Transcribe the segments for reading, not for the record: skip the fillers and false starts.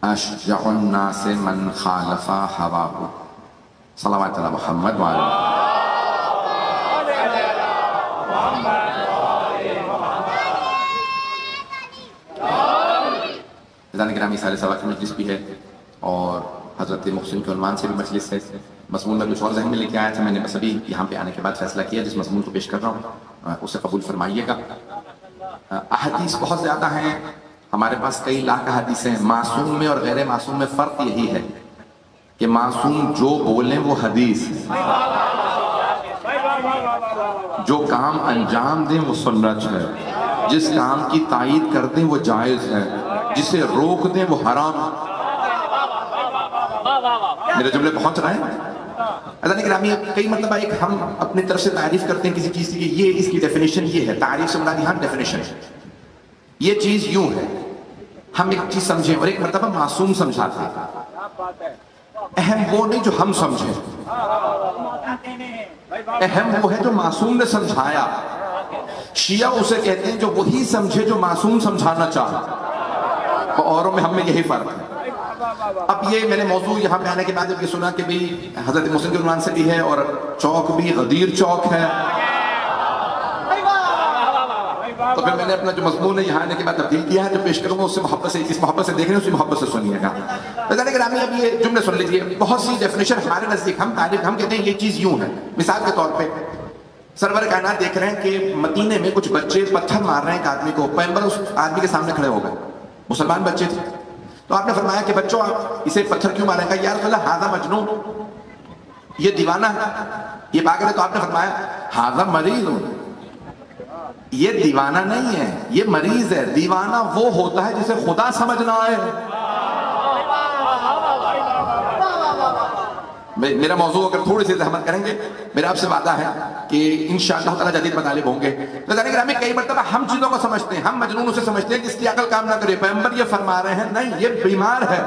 اشجع الناس من خالف هواه صلوات علی محمد وعلی رضان گرامی سارے سبق کی مجلس بھی ہے اور حضرت محسن کے عنوان سے بھی مجلس ہے. مضمون میں کچھ اور ذہن میں لے کے آیا تھا، میں نے بس ابھی یہاں پہ آنے کے بعد فیصلہ کیا جس مضمون کو پیش کر رہا ہوں اسے قبول فرمائیے گا. احادیث بہت زیادہ ہیں، ہمارے پاس کئی لاکھ احادیث ہیں. معصوم میں اور غیر معصوم میں فرق یہی ہے کہ معصوم جو بولیں وہ حدیث ہے، جو کام انجام دیں وہ سنت ہے، جس کام کی تائید کر دیں وہ جائز ہے، جسے روک دیں وہ حرام. میرے جملے پہنچ رہے ہیں؟ عزیزان گرامی کئی مرتبہ ایک ہم اپنی طرف سے تعریف کرتے ہیں کسی چیز کی، یہ اس کی ڈیفینیشن یہ ہے، تعریف سے مراد یہاں ڈیفینیشن ہے، یہ چیز یوں ہے. ہم ایک چیز سمجھیں اور ایک مرتبہ معصوم سمجھاتے ہیں. اہم وہ نہیں جو ہم سمجھیں، اہم وہ ہے جو معصوم نے سمجھایا. شیعہ اسے کہتے ہیں جو وہی سمجھے جو معصوم سمجھانا چاہا. اوروں میں ہم میں یہی فرق ہے. اب یہ میں نے موضوع یہاں پہ آنے کے بعد جب یہ سنا کہ بھی حضرت محسن کے عنوان سے بھی ہے اور چوک بھی غدیر چوک ہے، تو پھر میں نے اپنا جو مضمون ہے یہاں آنے کے بعد تبدیل کیا ہے. جو پیش کروں گا اس سے محبت سے، اس محبت سے دیکھ رہے ہیں، اسی محبت سے سنیے گا. عزیزان گرامی اب یہ جملے سن لیجیے. بہت سی ڈیفینیشن ہمارے نزدیک ہم تعریف ہم کہتے ہیں یہ چیز یوں ہے. مثال کے طور پہ سرور کائنات دیکھ رہے ہیں کہ مدینے میں کچھ بچے پتھر مار رہے ہیں ایک آدمی کو. پیغمبر اس آدمی کے سامنے کھڑے ہو گئے، مسلمان بچے تھے. تو آپ نے فرمایا کہ بچوں آپ اسے پتھر کیوں ماریں گا؟ یا رسول اللہ ھذا مجنون، یہ دیوانہ ہے، یہ پاگل ہے. تو آپ نے فرمایا ھذا مریض، یہ دیوانہ نہیں ہے، یہ مریض ہے. دیوانہ وہ ہوتا ہے جسے خدا سمجھنا ہے. میرا موضوع اگر تھوڑی سی زحمت کریں گے، میرا آپ سے وعدہ ہے کہ انشاءاللہ تعالیٰ جدید مطالب ہوں گے. عزیزان گرامی کئی مرتبہ ہم چیزوں کو سمجھتے ہیں، ہم مجنون اسے سمجھتے ہیں جس کی عقل کام نہ کرے. پیغمبر یہ فرما رہے ہیں نہیں، یہ بیمار ہے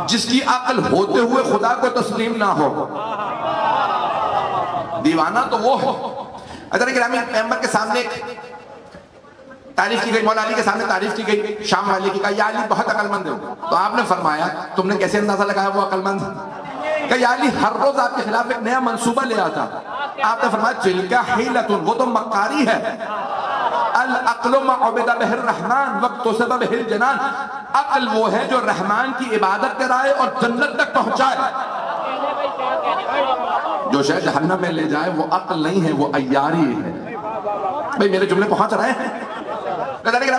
جس کی عقل ہوتے ہوئے خدا کو تسلیم نہ ہو. دیوانہ تو وہ ہے. عزیزان گرامی پیغمبر کے سامنے ایک تعریف کی گئی، مولا علی کے سامنے تعریف کی گئی شام والے کی، کہا یا علی بہت عقل مند ہے. تو آپ نے فرمایا تم نے کیسے اندازہ لگایا وہ عقل مند؟ کہ یا علی ہر روز آپ کے خلاف ایک نیا منصوبہ لے آتا. آپ نے فرمایا تلک حیلۃ، وہ تو مکاری ہے. العقل ما عبد بہ الرحمن واکتسب بہ الجنان، عقل وہ ہے جو رحمان کی عبادت کرائے اور جنت تک پہنچائے. جو شاید جہنم میں لے جائے وہ عقل نہیں ہے، وہ عیاری ہے. بھئی میرے جملے پہنچ رہے ہیں؟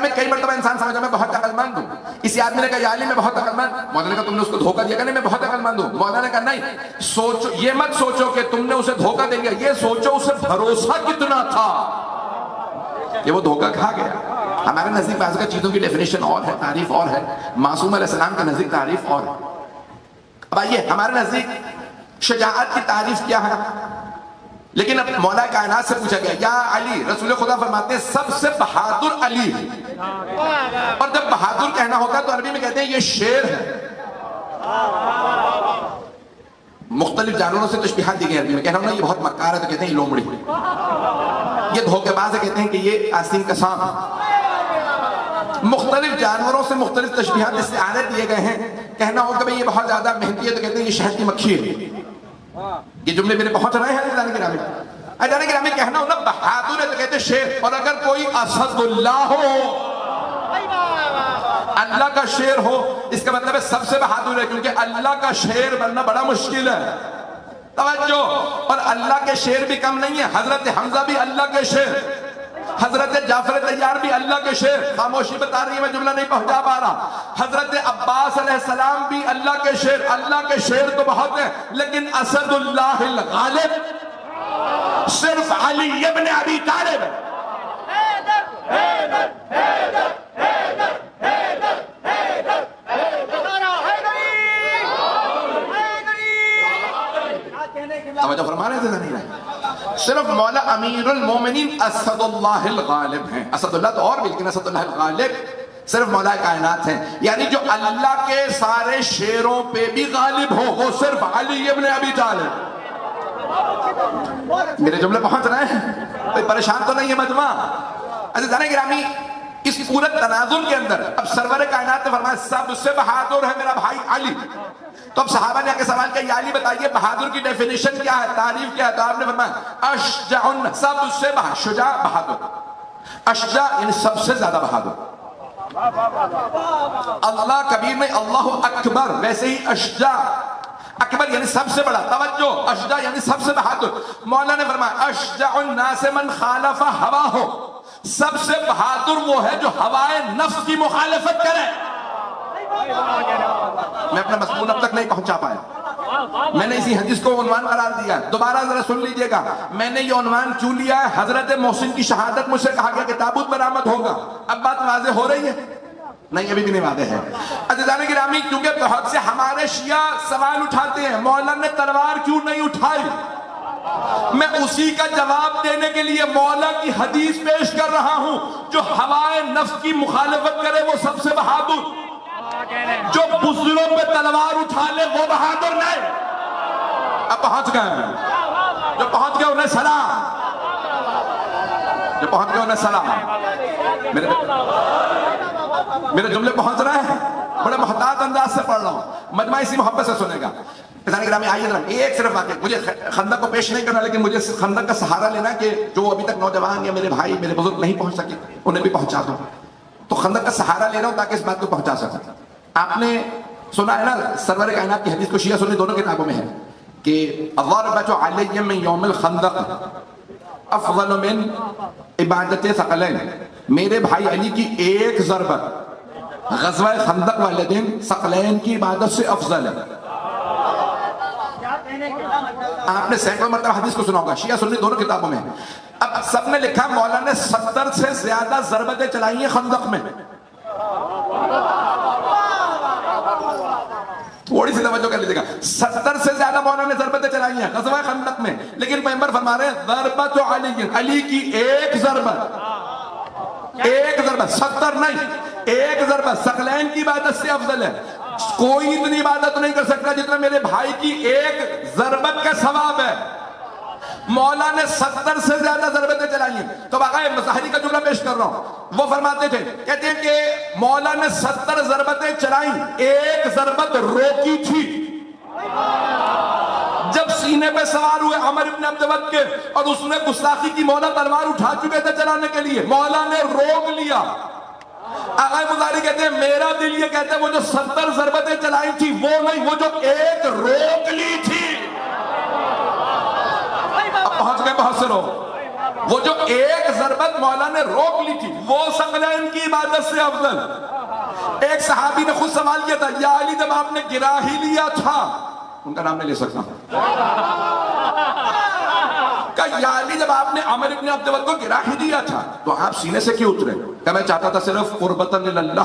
میں کئی مرتبہ انسان سمجھا میں بہت عقل مند ہوں. اسی آدمی نے کہا یا علی میں بہت عقل مند. مولانا نے کہا تم نے اس کو دھوکہ دیا. کہ نہیں میں بہت عقل مند ہوں. مولانا نے کہا نہیں، سوچو، یہ مت سوچو کہ تم نے اسے دھوکہ دے دیا، یہ سوچو اسے بھروسہ کتنا تھا کہ وہ دھوکہ کھا گیا. ہمارے نزدیک بعض کا چیزوں کی ڈیفینیشن اور ہے، تعریف اور ہے. معصوم علیہ السلام کے نزدیک تعریف اور ہے. اب آئیے ہمارے نزدیک شجاعت کی تعریف کیا ہے؟ لیکن اب مولا کائنات سے پوچھا گیا یا علی، رسول خدا فرماتے ہیں سب سے بہادر علی. اور جب بہادر کہنا ہوتا ہے تو عربی میں کہتے ہیں یہ شیر ہے. مختلف جانوروں سے تشبیہات دی گئی عربی میں. کہنا ہونا یہ بہت مکار ہے تو کہتے ہیں یہ لومڑی. یہ دھوکے باز ہے کہتے ہیں کہ یہ آستین کا سانپ. مختلف جانوروں سے مختلف تشبیہات استعارے دیے گئے ہیں. کہنا ہو کہ یہ بہت زیادہ محنتی ہے تو کہتے ہیں یہ شہد کی مکھی ہے. یہ جملے میرے پہنچ رہے ہیں عزیزان گرامی؟ عزیزان گرامی کہنا ہو نا بہادر ہے تو کہتے شیر. اور اگر کوئی اسد اللہ ہو، اللہ کا شیر ہو، اس کا مطلب ہے سب سے بہادر ہے، کیونکہ اللہ کا شیر بننا بڑا مشکل ہے. توجہ، اور اللہ کے شیر بھی کم نہیں ہے. حضرت حمزہ بھی اللہ کے شیر، حضرت جعفر طیار بھی اللہ کے شیر. خاموشی بتا رہی ہے میں جملہ نہیں پہنچا پا رہا. حضرت عباس علیہ السلام بھی اللہ کے شیر. اللہ کے شیر تو بہت ہیں، لیکن اسد اللہ الغالب صرف علی ابن ابی طالب. توجہ فرما رہے تھے نہیں؟ صرف مولا امیر المومنین اسد اللہ الغالب ہیں. اسد اللہ تو اور بھی، لیکن اسد اللہ الغالب صرف مولا کائنات ہیں. یعنی جو اللہ کے سارے شیروں پہ بھی غالب ہو وہ صرف علی ابن ابی طالب. میرے جملے پہنچ رہے ہیں؟ کوئی پریشان تو نہیں ہے مجمع؟ عزیزان گرامی اس پورے تنازل کے اندر اب سرور کائنات نے فرمایا سب سے بہادر ہے میرا بھائی علی. تو اب صحابہ نے آ کے سوال کیا یا علی بتائیے بہادر کی ڈیفینیشن کیا ہے, تعریف کیا ہے؟ تو آپ نے فرمایا اشجع, سب سے شجاع بہادر, اشجع یعنی سب سے زیادہ بہادر. اللہ کبیر میں اللہ اکبر, ویسے ہی اشجع اکبر یعنی سب سے بڑا. توجہ, اشجع یعنی سب سے بہادر. مولا نے فرمایا اشجع الناس من خالف ہواہ, سب سے بہادر وہ ہے جو ہوائے نفس کی مخالفت کرے. میں اپنا مضمون اب تک نہیں پہنچا پایا, میں نے اسی حدیث کو عنوان قرار دیا. دوبارہ ذرا سن لیجئے گا, میں نے یہ عنوان کیوں لیا ہے؟ حضرت محسن کی شہادت مجھ سے کہا گیا کہ تابوت برآمد ہوگا. اب بات واضح ہو رہی ہے؟ نہیں, ابھی بھی نہیں واضح ہے. عزیزان گرامی, کیونکہ بہت سے ہمارے شیعہ سوال اٹھاتے ہیں مولا نے تلوار کیوں نہیں اٹھائی. میں اسی کا جواب دینے کے لیے مولا کی حدیث پیش کر رہا ہوں, جو ہوائے نفس کی مخالفت کرے وہ سب سے بہادر, جو بزدلوں پہ تلوار اٹھا لے وہ بہادر نہیں. اب پہنچ گئے, جو پہنچ گئے انہیں سلام, جو پہنچ گئے انہیں سلام. میرے جملے پہنچ رہے ہیں, بڑے محتاط انداز سے پڑھ رہا ہوں, مجمع اسی محبت سے سنے گا. گرامی آئیے ذرا ایک صرف واقعہ, مجھے خندق کو پیش نہیں کرنا, لیکن مجھے خندق کا سہارا لینا کہ جو ابھی تک نوجوان یا میرے بھائی میرے بزرگ نہیں پہنچ سکے انہیں بھی پہنچا دوں. تو خندق کا سہارا لے رہا ہوں تاکہ اس بات کو پہنچا سکیں. آپ نے سنا ہے نا سرور کائنات کی حدیث کو شیعہ سنی دونوں کتابوں میں ہے کہ الضربۃ علی من یوم الخندق افضل من عبادت ثقلین, میرے بھائی علی کی ایک ضربت غزوہ خندق والے دن ثقلین کی عبادت سے افضل ہے. آپ نے سینکڑوں مرتبہ حدیث کو سنا ہوگا, شیعہ سنی دونوں کتابوں میں. اب سب نے لکھا مولا نے 70 سے زیادہ ضربتیں چلائی ہیں خندق میں. تھوڑی سی توجہ کر لیجیے گا, 70 سے زیادہ مولا نے ضربتیں چلائی ہیں غزوہ خندق میں, لیکن پیغمبر فرما رہے ہیں ضربت علی, علی کی ایک ضربت, ایک ضربت, 70 نہیں, ایک ضربت ثقلین کی عبادت سے افضل ہے. کوئی اتنی عبادت نہیں کر سکتا جتنا میرے بھائی کی ایک ضربت کا ثواب ہے. مولا نے 70 سے زیادہ ضربتیں چلائی ہیں. تو باقاعدہ مظاہری کا جملہ پیش کر رہا ہوں, وہ فرماتے تھے, کہتے ہیں کہ مولا نے 70 ضربتیں چلائیں, ایک ضربت روکی تھی. جب سینے پہ سوار ہوئے عمر ابن عبد ود کے اور اس نے گستاخی کی, مولا تلوار اٹھا چکے تھے چلانے کے لیے, مولا نے روک لیا. آقائے مظاہری کہتے ہیں میرا دل یہ کہتا ہے وہ جو 70 ضربتیں چلائی تھی وہ نہیں, وہ جو ایک روک لی تھی. اب پہنچ گئے بہت سے لوگ, وہ جو ایک ضربت مولا نے روک لی تھی وہ ثقلین کی عبادت سے افضل. ایک صحابی نے خود سوال کیا تھا یا علی جب آپ نے گرا ہی لیا تھا, ان کا نام نہیں لے سکتا, کہ یا علی جب آپ نے عمر ابن عبد ود کو گرا ہی دیا تھا تو آپ سینے سے کیوں اترے؟ کہ میں چاہتا تھا صرف قربتاً للہ.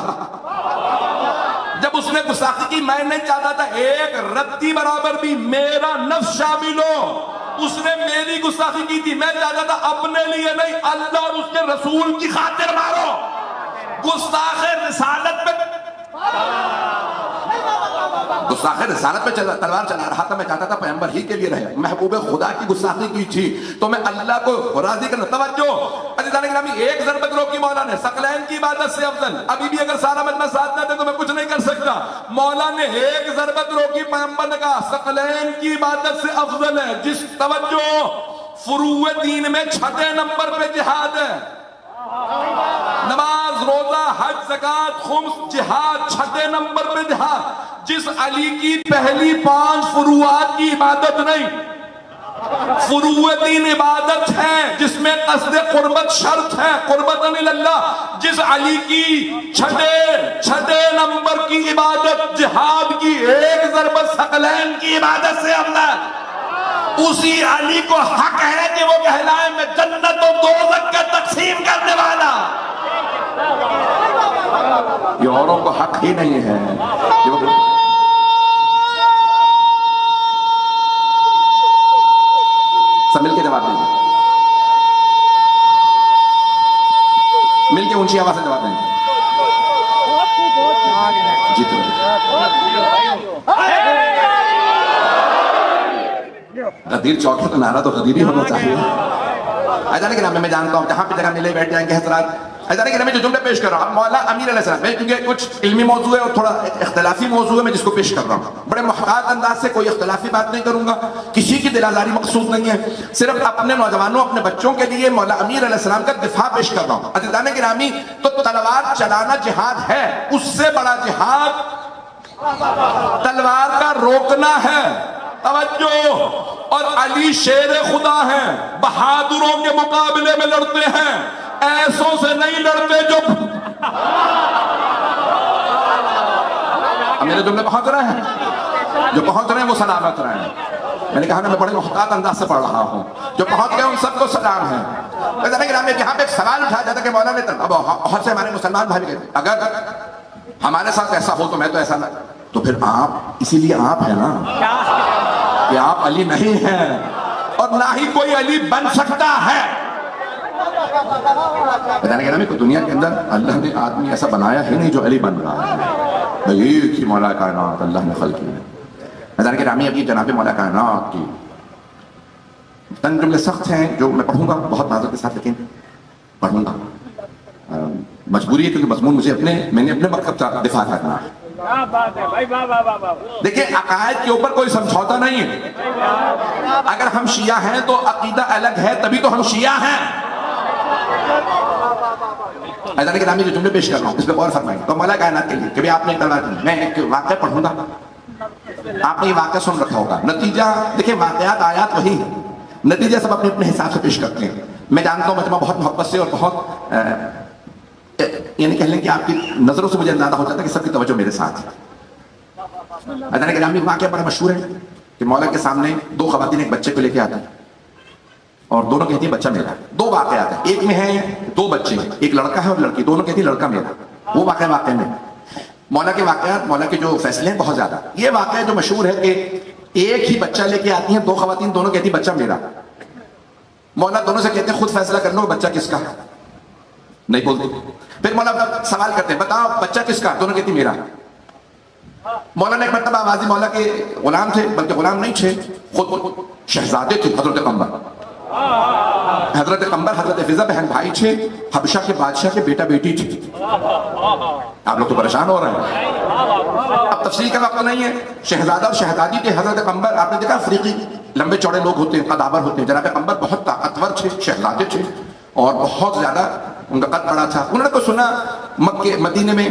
جب اس نے گستاخی کی, میں نہیں چاہتا تھا ایک رتی برابر بھی میرا نفس شامل ہو. اس نے میری گستاخی کی تھی, میں چاہتا تھا اپنے لیے نہیں, اللہ اور اس کے رسول کی خاطر مارو. گستاخ رسالت پہ گستاخ رسالت پہ تلوار چلا رہا تھا, میں چاہتا تھا پیغمبر ہی کے لیے رہے. محبوب خدا کی گستاخی کی تھی تو میں اللہ کو راضی کرنا. توجہ عزیزان گرامی, ایک ضربت روکی مولا نے ثقلین کی عبادت سے افضل. ابھی بھی اگر سارا مجمع ساتھ نہ دے تو میں کچھ نہیں کر سکتا. مولا نے ایک ضربت روکی, پیغمبر نے کہا ثقلین کی عبادت سے افضل ہے. جس توجہ فروع دین میں 6 نمبر پہ جہاد ہے, نماز, روزہ, حج, زکات, خمس, جہاد 6 نمبر پہ جہاد. جس علی کی پہلی 5 فروعات کی عبادت نہیں, فروع دین عبادت ہے جس میں قصد قربت شرط ہے, قربتاً اللہ. جس علی کی 6 نمبر کی عبادت جہاد کی ایک ضربت ثقلین کی عبادت سے افضل. اسی علی کو حق ہے کہ وہ کہلائے میں جنت و دوزخ کا تقسیم کرنے والا. یہ اوروں کو حق ہی نہیں ہے. سب مل کے جواب دیں گے, مل کے اونچی آواز سے جواب دیں گے. جی تو غدیر چوک ہے تو نعرہ تو غدیر ہی ہونا چاہیے. آجانے کے نام میں جانتا ہوں جہاں پہ جگہ ملے بیٹھ جائیں گے حضرات. ادارے کہ میں جو جملے پیش کر رہا ہوں مولا امیر علیہ السلام، میں کیونکہ کچھ علمی موضوع ہے اور تھوڑا اختلافی موضوع ہے، میں جس کو پیش کر رہا ہوں بڑے محتاط انداز سے، کوئی اختلافی بات نہیں کروں گا، کسی کی دل آزاری مقصود نہیں ہے، صرف اپنے نوجوانوں اپنے بچوں کے لیے مولا امیر علیہ السلام کا دفاع پیش کر رہا ہوں۔ عزیزان گرامی، تو تلوار چلانا جہاد ہے، اس سے بڑا جہاد تلوار کا روکنا ہے۔ توجہ، اور علی شیر خدا ہیں، بہادروں کے مقابلے میں لڑتے ہیں، ایسوں سے نہیں لڑتے جو میرے جملے پہنچ رہے ہیں، جو پہنچ رہے ہیں وہ سلامت رہے ہیں۔ میں نے کہا نا میں بڑے محتاط انداز سے پڑھ رہا ہوں، جو پہنچ گئے ان سب کو سلام ہے۔ یہاں پہ ایک سوال اٹھایا جاتا کہ مولانا اب بہت سے ہمارے مسلمان بھائی کہتے ہیں اگر ہمارے ساتھ ایسا ہو تو میں تو ایسا نہ، تو پھر آپ اسی لیے آپ ہیں نا کہ آپ علی نہیں ہیں اور نہ ہی کوئی علی بن سکتا ہے۔ بتانے کے نام کو دنیا کے اندر اللہ نے آدمی ایسا بنایا ہے نہیں جو علی بن رہا ہے، ایک ہی مولا کائنات اللہ نے خلق کی ہے۔ بتانے کے نام ابھی جناب مولا کائنات کی تن جملے سخت ہیں جو میں پڑھوں گا بہت معذرت کے ساتھ، لیکن پڑھوں گا، مجبوری ہے کیونکہ مضمون مجھے میں نے اپنے مکتب کا دفاع کرنا ہے۔ دیکھیں عقائد کے اوپر کوئی سمجھوتا نہیں ہے، اگر ہم شیعہ ہیں تو عقیدہ الگ ہے تبھی تو ہم شیعہ ہیں۔ حضرت کے نامی جو جملے پیش کر رہا ہوں اس پہ غور فرمائیں تو مولا کائنات کے لیے کہ آپ نے میں ایک واقعہ پڑھوں گا، آپ نے یہ واقعہ سن رکھا ہوگا، نتیجہ دیکھیں واقعات آیات وہی ہیں، نتیجہ سب اپنے اپنے حساب سے پیش کرتے ہیں۔ میں جانتا ہوں مجمع بہت محبت سے اور بہت یعنی کہہ لیں کہ آپ کی نظروں سے مجھے اندازہ ہو جاتا ہے کہ سب کی توجہ میرے ساتھ ہے۔ حضرت کے نامی واقعہ بڑا مشہور ہے کہ مولا کے سامنے دو خواتین ایک بچے کو لے کے آتی ہیں اور دونوں کہتی ہیں بچہ میرا۔ دو واقعات ہیں، ایک میں ہے دو بچے، ایک لڑکا ہے اور لڑکی، دونوں کہتی ہیں لڑکا میرا۔ وہ واقعہ میں مولا کے واقعات، مولا کے جو فیصلے ہیں بہت زیادہ، یہ واقعہ جو مشہور ہے کہ ایک ہی بچہ لے کے آتی ہیں دو خواتین، دونوں کہتی ہیں بچہ میرا۔ مولا دونوں سے کہتے ہیں خود فیصلہ کر لو بچہ کس کا ہے، نہیں بولتے۔ پھر مولا سوال کرتے ہیں بتاؤ بچہ کس کا، دونوں کہتی میرا۔ مولا نے ایک مرتبہ آوازی، مولا کے غلام تھے بلکہ غلام نہیں تھے، خود شہزادے تھے، حضرت قمر، حضرت قمر حضرت فضا بہن بھائی تھے، حبشہ کے بادشاہ کے بیٹا بیٹی تھی۔ آپ لوگ تو پریشان ہو رہے ہیں، اب تفصیل کا وقت نہیں ہے۔ شہزادہ اور شہزادی تھے حضرت قمر، آپ نے دیکھا افریقی لمبے چوڑے لوگ ہوتے ہیں، قدابر ہوتے ہیں، جناب قمر بہت طاقتور تھے، شہزادے تھے اور بہت زیادہ ان کا قد بڑا تھا۔ انہوں نے تو سنا مکے مدینے میں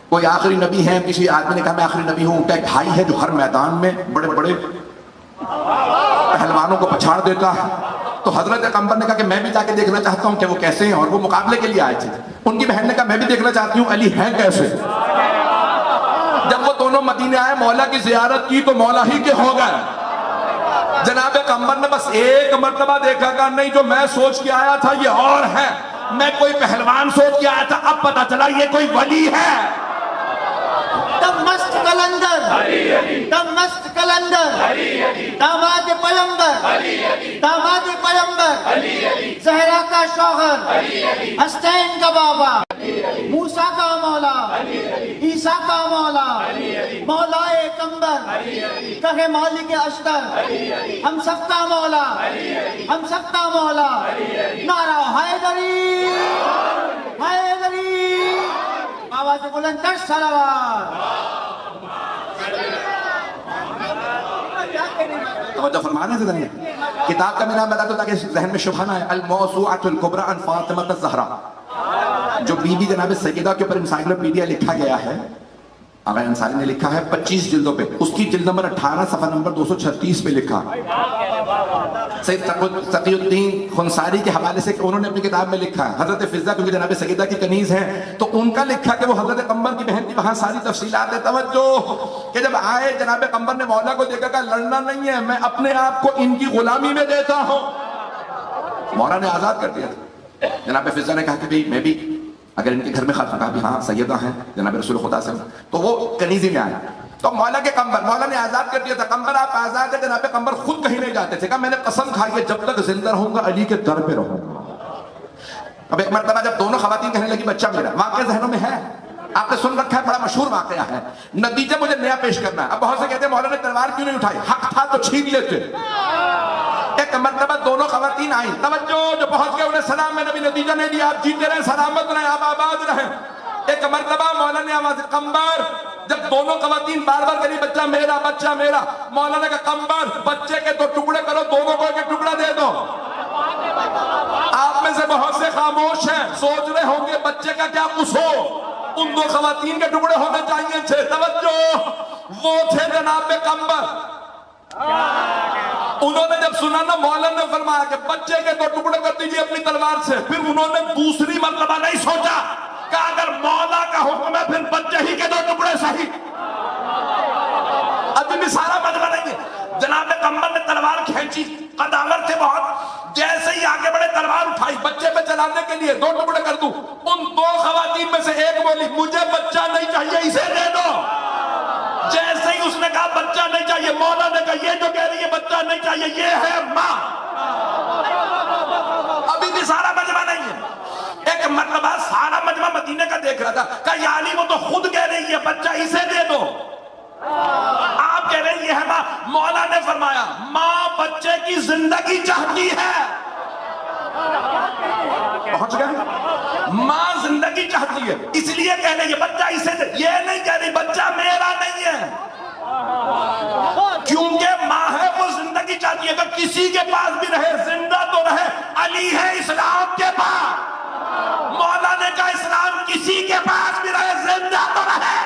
کوئی آخری نبی ہے، کسی آدمی نے کہا میں آخری نبی ہوں، ان کا ایک بھائی ہے جو ہر میدان میں بڑے بڑے پہلوانوں کو پچھاڑ دیتا ہے۔ تو حضرت قمر نے کہا کہ میں بھی جا کے دیکھنا چاہتا ہوں کہ وہ کیسے ہیں، اور وہ مقابلے کے لیے آئے تھے۔ ان کی بہن نے کہا میں بھی دیکھنا چاہتی ہوں علی ہیں کیسے۔ جب وہ دونوں مدینے آئے مولا کی زیارت کی تو مولا ہی کے ہو گئے۔ جناب قمر نے بس ایک مرتبہ دیکھا کہ نہیں جو میں سوچ کے آیا تھا یہ اور ہے، میں کوئی پہلوان سوچ کے آیا تھا اب پتا چلا یہ کوئی ولی ہے۔ مست کلندر، مست کلندر، داماد پیغمبر، داماد پیغمبر، زہرا کا شوہر، حسین کا بابا، موسیٰ کا مولا، عیسیٰ کا مولا، مولائے قمبر، کہے مالک اشتر، ہم سب کا مولا، ہم سب کا مولا، نعرہ حیدری، حیدری، آواز بلند کر صلوات۔ توجہ فرما رہے ہیں ذرا، کتاب کا میں نام بتا دو تاکہ ذہن میں شبہ نہ آئے، الموسوعۃ الکبریٰ عن فاطمہ الزہرا، جو بی بی جناب سیدہ کے اوپر انسائکلوپیڈیا لکھا گیا ہے، آغا انصاری نے لکھا ہے 25 جلدوں پہ، اس کی جلد نمبر 18 صفحہ نمبر 236 پہ لکھا۔ سید تقی الدین خنساری کے حوالے سے کہ انہوں نے اپنی کتاب میں لکھا ہے، حضرت فضہ کیونکہ جناب سیدہ کی کنیز ہیں تو ان کا لکھا کہ وہ حضرت قمر کی بہن کی وہاں ساری تفصیلات ہے۔ توجہ کہ جب آئے جناب قمر نے مولا کو دیکھا کہ لڑنا نہیں ہے، میں اپنے آپ کو ان کی غلامی میں دیتا ہوں۔ مولا نے آزاد کر دیا تھا۔ جناب فضہ نے کہا کہ بھئی میں بھی اگر ان کے گھر میں خاتون، کہا بھی ہاں سیدہ ہیں جناب رسول خدا سے، تو وہ کنیزی میں آئے تو مولا کے قمر، مولا نے آزاد کر دیا تھا، قمر آپ آزاد ہے۔ جناب قمر خود کہیں نہیں جاتے تھے، کہا میں نے قسم کھائی ہے جب تک زندہ رہوں گا علی کے در پہ رہوں گا۔ اب ایک مرتبہ جب دونوں خواتین کہنے لگی بچہ میرا، واقعہ ذہنوں میں ہے، آپ نے سن رکھا ہے، بڑا مشہور واقعہ ہے، نتیجہ مجھے نیا پیش کرنا ہے۔ اب بہت سے کہتے ہیں مولا نے تلوار کیوں نہیں اٹھائی، حق تھا تو چھین لیتے۔ ایک ایک مرتبہ دونوں خواتین آئیں، توجہ، جو پہنچ گئے انہیں سلام میں نبی نتیجہ نہیں دیا، آپ جیتے رہیں، سلامت رہیں، آپ آباد رہیں۔ ایک مرتبہ مولا نے آواز قمبر، جب دونوں خواتین بار بار کہی بچہ میرا بچہ میرا، مولانا کا قمبر بچے کے 2 ٹکڑے کرو، دونوں کو ایک ٹکڑا دے دو۔ آپ میں سے بہت سے خاموش ہیں، سوچ رہے ہوں گے بچے کا کیا کچھ ہو، ان 2 خواتین کے ٹکڑے ہونے چاہیے تھے۔ توجہ، وہ تھے جناب قمبر۔ انہوں نے جب سنا نا، مولانا نے فرمایا کہ بچے کے 2 ٹکڑے کر دیجئے اپنی تلوار سے۔ پھر انہوں نے دوسری مرتبہ نہیں سوچا کہ اگر مولا کا حکم ہے پھر بچے ہی کے 2 ٹکڑے صحیح۔ ابھی بھی سارا مجمع نہیں ہے۔ جناب قمبر نے تلوار کھینچی، قدامت تھے بہت، جیسے ہی آگے بڑھے تلوار اٹھائی بچے پہ چلانے کے لیے، 2 ٹکڑے کر دوں۔ ان 2 خواتین میں سے ایک بولی مجھے بچہ نہیں چاہیے، اسے دے دو۔ جیسے ہی اس نے کہا بچہ نہیں چاہیے، مولا نے کہا یہ جو کہہ رہی ہے بچہ نہیں چاہیے یہ ہے ماں۔ ابھی بھی سارا مجمع نہیں ہے۔ ایک مرتبہ سارا مجمع مدینے کا دیکھ رہا تھا، کہا یا علی وہ تو خود کہہ رہی ہے بچہ اسے دے دو، آپ کہہ رہے ہیں یہ ہے ماں۔ مولا نے فرمایا ماں بچے کی زندگی چاہتی ہے۔ پہنچ گئے؟ ماں زندگی چاہتی ہے، اس لیے کہہ رہی ہے بچہ اسے دے، یہ نہیں کہہ رہی بچہ میرا نہیں ہے، کیونکہ ماں ہے وہ زندگی چاہتی ہے۔ اگر کسی کے پاس بھی رہے زندہ تو رہے، علی ہے اسلام کے پاس۔ مولا نے کہا اسلام کسی کے پاس بھی رہے زندہ تو رہے۔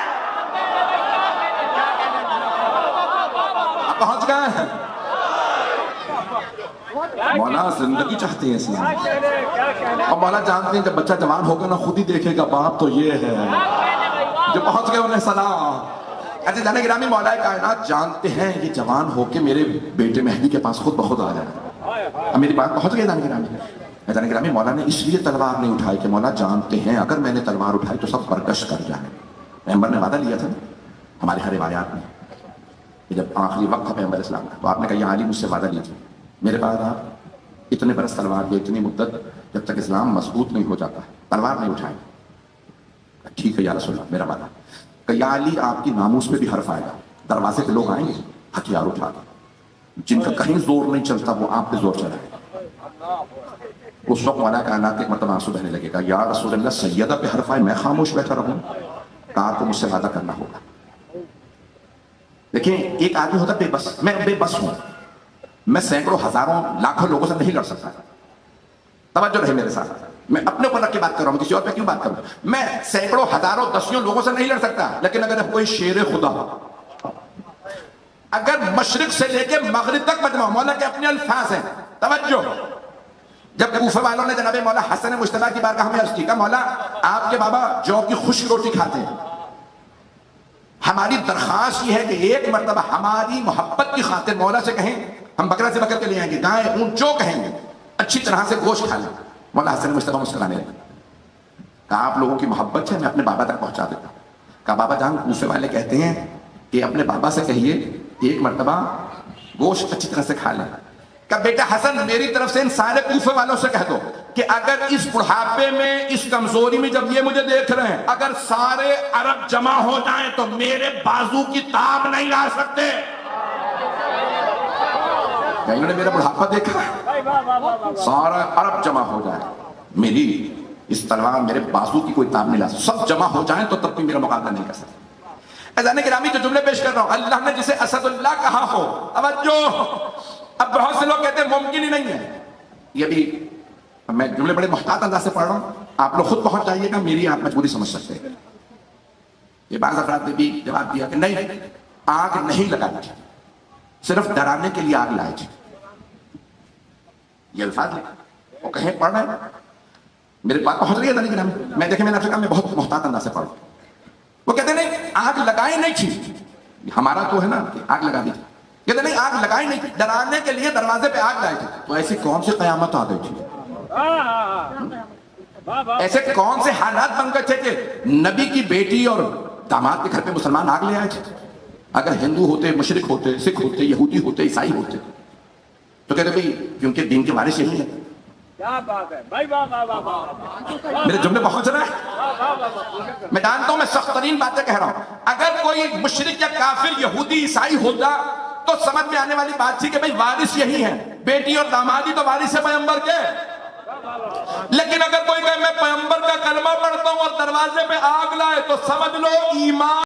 پہنچ گئے ہیں؟ مولا زندگی چاہتے ہیں اسلام، اور مولا جانتے ہیں جب بچہ جوان ہوگا نا خود ہی دیکھے گا باپ تو یہ ہے۔ جو پہنچ گئے انہیں سلام۔ ایسے جانے گرامی مولا کائنات جانتے ہیں یہ جوان ہو کے میرے بیٹے مہدی کے پاس خود بخود آ جائے۔ اب میری بات پہنچ گئی جانے گرامی؟ جانے گرامی مولا نے اس لیے تلوار نہیں اٹھائی کہ مولا جانتے ہیں اگر میں نے تلوار اٹھائی تو سب برکش کر جائے۔ پیغمبر نے وعدہ لیا تھا ہمارے ہر روایات میں کہ جب آخری وقت تھا پیغمبر اسلام کا تو آپ نے کہا یا علی مجھ سے وعدہ لیجیے میرے پاس آپ اتنے برس تلوار دے، اتنی مدت جب تک اسلام مضبوط نہیں ہو جاتا تلوار نہیں اٹھائیں۔ ٹھیک ہے یا رسول اللہ میرا وعدہ۔ کہ یا علی آپ کی ناموس پہ بھی حرف آئے گا، دروازے پہ لوگ آئیں گے ہتھیار اٹھا کر، جن کا کہیں زور نہیں چلتا وہ آپ پہ زور چلائے گا۔ اس وقت مولا کائنات ایک مرتبہ آنسو بہنے لگے گا، یا رسول اللہ سیدہ پہ حرف آئے میں خاموش بیٹھا رہوں؟ کہا آپ کو مجھ سے وعدہ کرنا ہوگا۔ دیکھیں ایک آدمی ہوتا بے بس، میں بے بس ہوں، میں سینکڑوں ہزاروں لاکھوں لوگوں سے نہیں لڑ سکتا۔ توجہ رہے میرے ساتھ، میں اپنے اوپر رکھ کے بات کر رہا ہوں، کسی اور پہ کیوں بات کروں؟ میں سینکڑوں ہزاروں دسیوں لوگوں سے نہیں لڑ سکتا، لیکن اگر کوئی شیر خدا اگر مشرق سے لے کے مغرب تک مجمع، مولا کے اپنے الفاظ ہیں، توجہ۔ جب کوفہ والوں نے جناب مولا حسن مجتبیٰ کی بارگاہ میں عرض کی، کہا مولا آپ کے بابا جو کی خشک روٹی کھاتے ہیں، ہماری درخواست یہ ہے کہ ایک مرتبہ ہماری محبت کی خاطر مولا سے کہیں ہم بکرا سے بکر کے لے آئیں گے، گائے اونٹ جو کہیں گے اچھی طرح سے گوشت کھا لیں۔ مولا حسن مجتبیٰ مسکرانے لگے، کہا آپ لوگوں کی محبت ہے میں اپنے بابا تک پہنچا دیتا ہوں۔ کہا بابا جان کوفے والے کہتے ہیں کہ اپنے بابا سے کہیے ایک مرتبہ گوشت اچھی طرح سے کھا لیں۔ کہا بیٹا حسن میری طرف سے ان سارے کوفے والوں سے کہہ دو کہ اگر اس بڑھاپے میں اس کمزوری میں جب یہ مجھے دیکھ رہے ہیں اگر سارے عرب جمع ہو جائیں تو میرے بازو کی تاب نہیں لا سکتے۔ انہوں نے میرا بڑھاپا دیکھا، سارا عرب جمع ہو جائے میری اس تلوار میرے بازو کی کوئی تاب نہیں لا سکتے، سب جمع ہو جائیں تو تب بھی میرا مقابلہ نہیں کر سکتے۔ اذان گرامی جو جملے پیش کر رہا ہوں، اللہ نے جسے اسد اللہ کہا ہو، توجہ، اب بہت سے لوگ کہتے ہیں ممکن ہی نہیں ہے، یہ بھی میں جملے بڑے محتاط انداز سے پڑھ رہا ہوں، آپ لوگ خود پہنچ جائیے گا، میری آپ مجبوری سمجھ سکتے ہیں۔ یہ بعض افراد نے بھی جواب دیا کہ نہیں آگ نہیں لگانی تھی، صرف ڈرانے کے لیے آگ لائے تھے، یہ الفاظ لکھا وہ کہیں پڑھ رہے ہیں، میرے پاس پہنچ رہی ہے دانی گرام میں دیکھیں میں نے آپ سے کہا میں بہت محتاط انداز سے پڑھ رہا ہوں۔ وہ کہتے ہیں نہیں آگ لگائی نہیں تھی، ہمارا تو ہے نا کہ آگ لگا دی تھی، کہتے نہیں آگ لگائی نہیں تھی، ڈرانے کے لیے دروازے پہ آگ لائے تھے۔ تو ایسی کون سی قیامت آ گئی تھی، ایسے کون سے حالات بن گئے تھے کہ نبی کی بیٹی اور داماد کے گھر پہ مسلمان آگ لے آئے تھے؟ اگر ہندو ہوتے، مشرق ہوتے، سکھ ہوتے، یہودی ہوتے، عیسائی ہوتے تو کہتے بھئی کیونکہ دین کے وارث یہی ہے۔ میرے جملے پہنچ رہے ہیں؟ میں جانتا ہوں میں سخت ترین باتیں کہہ رہا ہوں، اگر کوئی مشرک یا کافر یہودی عیسائی ہوتا تو سمجھ میں آنے والی بات تھی کہ بھئی وارث یہی ہے، بیٹی اور دامادی تو وارث ہے پیغمبر کے. لیکن اگر کوئی کہے میں پیغمبر کا کلمہ پڑھتا ہوں اور دروازے پہ آگ لائے تو سمجھ لو ایمان